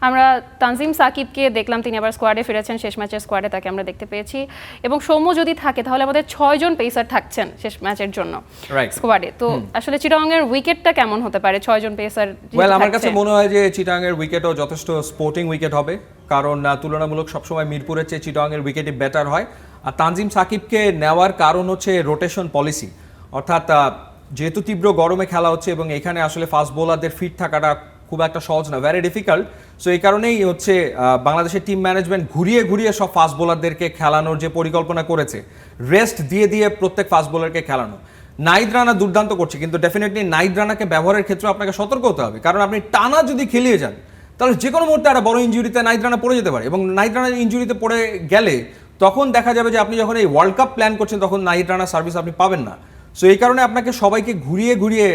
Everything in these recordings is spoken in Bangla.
আমরা তানজিম সাকিবকে দেখলাম, তিনি আবার স্কোয়াডে ফিরেছেন, শেষ ম্যাচের স্কোয়াডে তাকে আমরা দেখতে পেয়েছি। এবং সৌম্য যদি থাকে তাহলে আমাদের 6 জন পেসার থাকছেন শেষ ম্যাচের জন্য স্কোয়াডে। তো আসলে চিটাগংয়ের উইকেটটা কেমন হতে পারে 6 জন পেসার? আমার কাছে মনে হয় যে চিটাগংয়ের উইকেটও যথেষ্ট স্পোর্টিং উইকেট হবে, কারণ তুলনামূলক সবসময় মিরপুরের চেয়ে চিটাগংয়ের উইকেটই বেটার হয়। আর তানজিম সাকিবকে নেওয়ার কারণ হচ্ছে রোটেশন পলিসি, অর্থাৎ যেহেতু তীব্র গরমে খেলা হচ্ছে এবং এখানে আসলে ফাস্ট বোলারদের ফিট থাকাটা খুব একটা সহজ না, ভেরি ডিফিকাল্ট। সো এই কারণেই হচ্ছে বাংলাদেশের টিম ম্যানেজমেন্ট ঘুরিয়ে ঘুরিয়ে সব ফাস্ট বোলারদেরকে খেলানোর যে পরিকল্পনা করেছে, রেস্ট দিয়ে দিয়ে প্রত্যেক ফাস্ট বোলারকে খেলানো। নাইদ রানা দুর্দান্ত করছে, কিন্তু ডেফিনেটলি নাইদ রানাকে ব্যবহারের ক্ষেত্রে আপনাকে সতর্ক হতে হবে, কারণ আপনি টানা যদি খেলিয়ে যান তাহলে যে কোনো মুহূর্তে একটা বড় ইনজুরিতে নাইদ রানা পড়ে যেতে পারে, এবং নাইদ রানা ইনজুরিতে পড়ে গেলে তখন দেখা যাবে যে আপনি যখন এই ওয়ার্ল্ড কাপ প্ল্যান করছেন তখন নাইদ রানা সার্ভিস আপনি পাবেন না। সো এই কারণে আপনাকে সবাইকে ঘুরিয়ে ঘুরিয়ে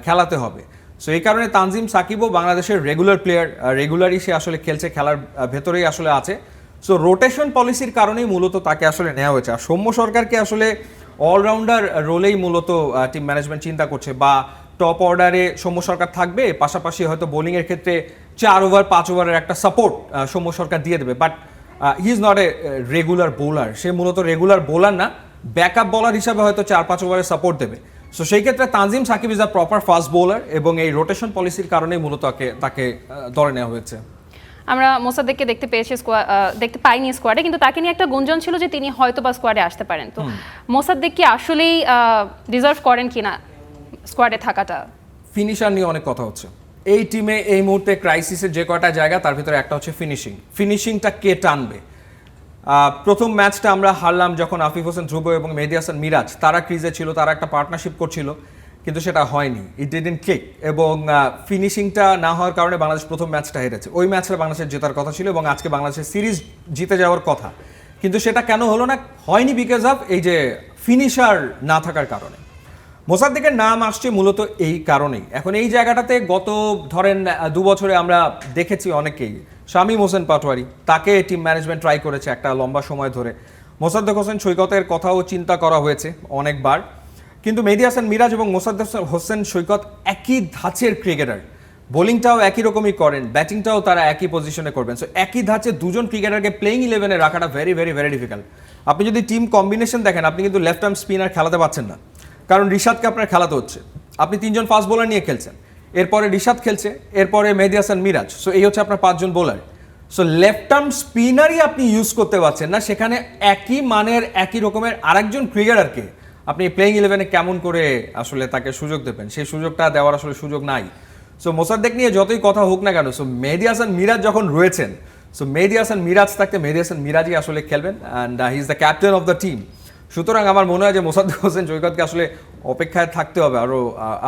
খেলাতে হবে। সো এই কারণে তানজিম সাকিবও বাংলাদেশের রেগুলার প্লেয়ার, রেগুলারই সে আসলে খেলছে, খেলার ভেতরেই আসলে আছে। সো রোটেশন পলিসির কারণেই মূলত তাকে আসলে নেওয়া হয়েছে। আর সৌম্য সরকারকে আসলে অলরাউন্ডার রোলেই মূলত টিম ম্যানেজমেন্ট চিন্তা করছে, বা টপ অর্ডারে সৌম্য সরকার থাকবে, পাশাপাশি হয়তো বোলিংয়ের ক্ষেত্রে 4 ওভার 5 ওভারের একটা সাপোর্ট সৌম্য সরকার দিয়ে দেবে। But he is not a regular bowler, সে মূলত রেগুলার বোলার না, ব্যাকআপ বোলার হিসাবে হয়তো 4-5 ওভারে সাপোর্ট দেবে। সো সেই ক্ষেত্রে Tanzim Sakib is a proper fast bowler, এবং এই রোটেশন পলিসির কারণেই মূলত তাকে ধরে নেওয়া হয়েছে। আমরা মোসাদ্দেককে দেখতে পাইনি স্কোয়াডে, কিন্তু তাকে নিয়ে একটা গুঞ্জন ছিল যে তিনি হয়তো বা স্কোয়াডে আসতে পারেন। তো মোসাদ্দেক কি আসলেই ডিজার্ভ করেন কিনা স্কোয়াডে থাকাটা? ফিনিশার নিয়ে অনেক কথা হচ্ছে এই টিমে এই মুহূর্তে। ক্রাইসিসের যে কয়টা জায়গা তার ভিতরে একটা হচ্ছে ফিনিশিংটা কে টানবে। প্রথম ম্যাচটা আমরা হারলাম যখন আফিফ হোসেন ধ্রুব এবং মেহেদী হাসান মিরাজ তারা ক্রিজে ছিল, তারা একটা পার্টনারশিপ করছিল, কিন্তু সেটা হয়নি, ইট ডিডন্ট ক্লিক, এবং ফিনিশিংটা না হওয়ার কারণে বাংলাদেশ প্রথম ম্যাচটা হেরেছে। ওই ম্যাচটা বাংলাদেশের জেতার কথা ছিল এবং আজকে বাংলাদেশের সিরিজ জিতে যাওয়ার কথা, কিন্তু সেটা কেন হলো না? হয়নি বিকজ অফ এই যে ফিনিশার না থাকার কারণে। মোসাদ্দেকের নাম আসছে মূলত এই কারণেই। এখন এই জায়গাটাতে গত ধরেন 2 বছরে আমরা দেখেছি অনেকেই, শামীম হোসেন পাটোয়ারি, তাকে টিম ম্যানেজমেন্ট ট্রাই করেছে একটা লম্বা সময় ধরে। মোসাদ্দেক হোসেন সৈকতের কথাও চিন্তা করা হয়েছে অনেকবার, কিন্তু মেহেদী হাসান মিরাজ এবং মোসাদ্দেক হোসেন সৈকত একই ধাঁচের ক্রিকেটার, বোলিংটাও একই রকমই করেন, ব্যাটিংটাও তারা একই পজিশনে করবেন। সো একই ধাঁচে দুজন ক্রিকেটারকে প্লেইং 11-এ রাখাটা ভেরি ভেরি ভেরি ডিফিকাল্ট। আপনি যদি টিম কম্বিনেশন দেখেন, আপনি কিন্তু লেফট আর্ম স্পিনার খেলাতে পারছেন না, কারণ রিশাদকে আপনার খেলাতে হচ্ছে। আপনি 3 জন ফাস্ট বোলার নিয়ে খেলছেন, এরপরে রিশাদ খেলছে, এরপরে মেহেদী হাসান মিরাজ। সো এই হচ্ছে আপনার 5 জন বোলার। সো লেফট আর্ম স্পিনারই আপনি ইউজ করতে পারছেন না, সেখানে একই মানের একই রকমের আরেকজন ক্রিকেটারকে আপনি প্লেইং 11-এ কেমন করে আসলে তাকে সুযোগ দেবেন? সেই সুযোগটা দেওয়ার আসলে সুযোগ নাই। সো মোসাদ্দেক নিয়ে যতই কথা হোক না কেন, সো মেহেদী হাসান মিরাজ যখন রয়েছেন, সো মেহেদী হাসান মিরাজ থাকতে মেহেদী হাসান মিরাজই আসলে খেলবেন, and he is the captain of the team. সুতরাং আমার মনে হয় যে মোসাদ্দেক হোসেন সৈকতকে আসলে অপেক্ষায় থাকতে হবে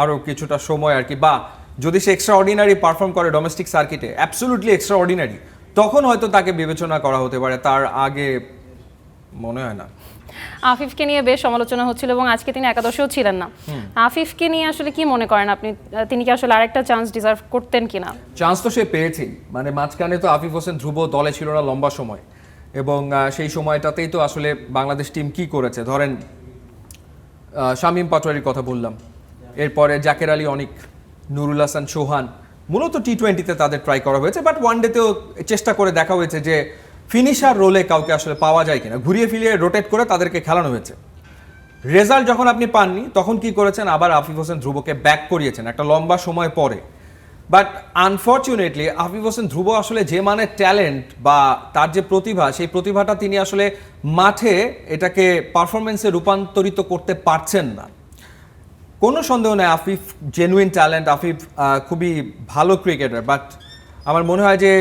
আরও কিছুটা সময় আর কি, বা যদি সে এক্সট্রা অর্ডিনারি পারফর্ম করে ডোমেস্টিক সার্কিটে, অ্যাবসোলুটলি এক্সট্রা অর্ডিনারি, তখন হয়তো তাকে বিবেচনা করা হতে পারে, তার আগে মনে হয় না। আফিফকে নিয়ে বেশ সমালোচনা হচ্ছিল এবং আজকে তিনি একাদশেও ছিলেন না। আফিফকে নিয়ে আসলে কি মনে করেন আপনি, তিনি কি আসলে আরেকটা চান্স ডিজার্ভ করতেন কিনা? চান্স তো সে পেয়েছেই, মানে মাঝখানে তো আফিফ হোসেন ধ্রুব দলে ছিল না লম্বা সময়, এবং সেই সময়টাতেই তো আসলে বাংলাদেশ টিম কি করেছে। ধরেন শামীম পাটোয়ারির কথা বললাম, এরপরে জাকের আলী অনিক, নুরুল হাসান সোহান, মূলত টি-20-তে তাদের ট্রাই করা হয়েছে, বাট ওয়ানডেতেও চেষ্টা করে দেখা হয়েছে যে ফিনিশার রোলে কাউকে আসলে পাওয়া যায় কিনা, ঘুরিয়ে ফিরিয়ে রোটেট করে তাদেরকে খেলানো হয়েছে। রেজাল্ট যখন আপনি পাননি তখন কি করেছেন, আবার আফিফ হোসেন ধ্রুবকে ব্যাক করিয়েছেন একটা লম্বা সময় পরে। বাট আনফর্চুনেটলি আফিফ হোসেন ধ্রুব আসলে যে মানের ট্যালেন্ট বা তার যে প্রতিভা, সেই প্রতিভাটা তিনি আসলে মাঠে এটাকে পারফরমেন্সে রূপান্তরিত করতে পারছেন না। কোনো সন্দেহ নেই আফিফ জেনুইন ট্যালেন্ট, আফিফ খুবই ভালো ক্রিকেটার, বাট আমার মনে হয় যে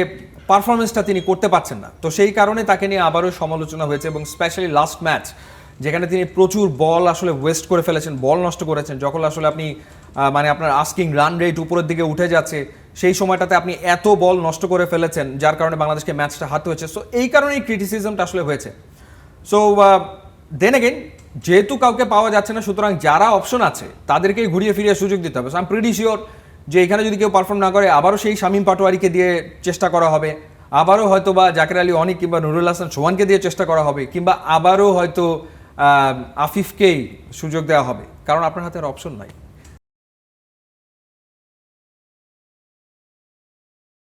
পারফরমেন্সটা তিনি করতে পারছেন না। তো সেই কারণে তাকে নিয়ে আবারও সমালোচনা হয়েছে, এবং স্পেশালি লাস্ট ম্যাচ যেখানে তিনি প্রচুর বল আসলে ওয়েস্ট করে ফেলেছেন, বল নষ্ট করেছেন, যখন আসলে আপনি মানে আপনার আস্কিং রান রেট উপরের দিকে উঠে যাচ্ছে, সেই সময়টাতে আপনি এত বল নষ্ট করে ফেলেছেন, যার কারণে বাংলাদেশকে ম্যাচটা হারতে হয়েছে। সো এই কারণেই ক্রিটিসিজমটা আসলে হয়েছে। সো দেন এগেন, যেহেতু কাউকে পাওয়া যাচ্ছে না, সুতরাং যারা অপশন আছে তাদেরকেই ঘুরিয়ে ফিরিয়ে সুযোগ দিতে হবে। So I am pretty sure যে এখানে যদি কেউ পারফর্ম না করে, আবারও সেই শামীম পাটোয়ারিকে দিয়ে চেষ্টা করা হবে, আবারও হয়তো বা জাকের আলী অনিক কিংবা নুরুল হাসান সোহানকে দিয়ে চেষ্টা করা হবে, কিংবা আবারও হয়তো আফিফকেই সুযোগ দেওয়া হবে, কারণ আপনার হাতে আর অপশন নাই।